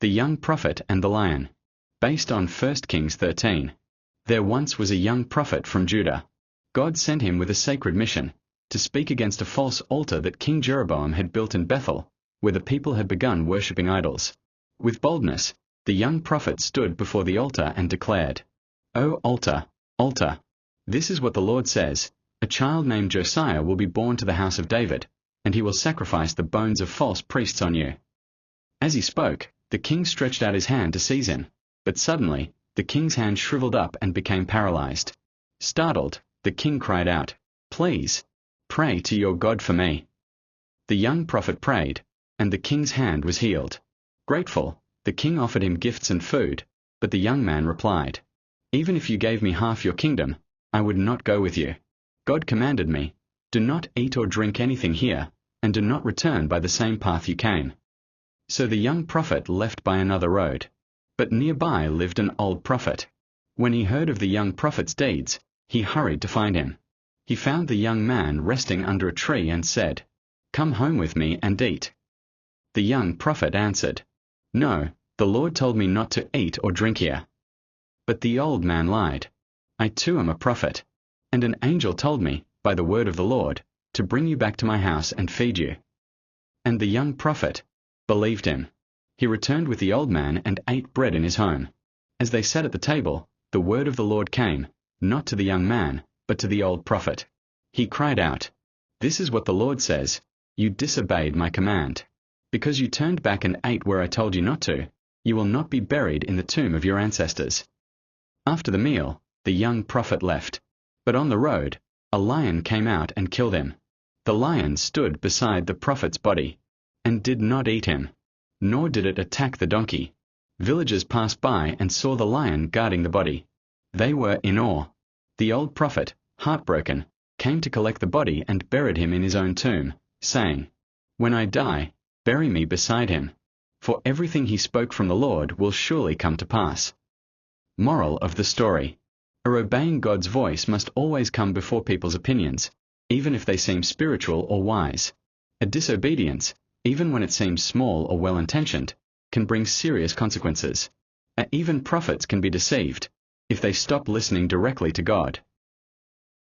The Young Prophet and the Lion. Based on 1 Kings 13. There once was a young prophet from Judah. God sent him with a sacred mission, to speak against a false altar that King Jeroboam had built in Bethel, where the people had begun worshipping idols. With boldness, the young prophet stood before the altar and declared, "O altar, altar! This is what the Lord says, a child named Josiah will be born to the house of David, and he will sacrifice the bones of false priests on you." As he spoke, the king stretched out his hand to seize him, but suddenly, the king's hand shriveled up and became paralyzed. Startled, the king cried out, "Please, pray to your God for me." The young prophet prayed, and the king's hand was healed. Grateful, the king offered him gifts and food, but the young man replied, "Even if you gave me half your kingdom, I would not go with you. God commanded me, do not eat or drink anything here, and do not return by the same path you came." So the young prophet left by another road. But nearby lived an old prophet. When he heard of the young prophet's deeds, he hurried to find him. He found the young man resting under a tree and said, "Come home with me and eat." The young prophet answered, "No, the Lord told me not to eat or drink here." But the old man lied, "I too am a prophet, and an angel told me, by the word of the Lord, to bring you back to my house and feed you." And the young prophet believed him. He returned with the old man and ate bread in his home. As they sat at the table, the word of the Lord came, not to the young man, but to the old prophet. He cried out, "This is what the Lord says, you disobeyed my command. Because you turned back and ate where I told you not to, you will not be buried in the tomb of your ancestors." After the meal, the young prophet left. But on the road, a lion came out and killed him. The lion stood beside the prophet's body, and did not eat him, nor did it attack the donkey. Villagers passed by and saw the lion guarding the body. They were in awe. The old prophet, heartbroken, came to collect the body and buried him in his own tomb, saying, "When I die, bury me beside him, for everything he spoke from the Lord will surely come to pass." Moral of the story. Obeying God's voice must always come before people's opinions, even if they seem spiritual or wise. A disobedience, even when it seems small or well-intentioned, can bring serious consequences. Even prophets can be deceived, if they stop listening directly to God.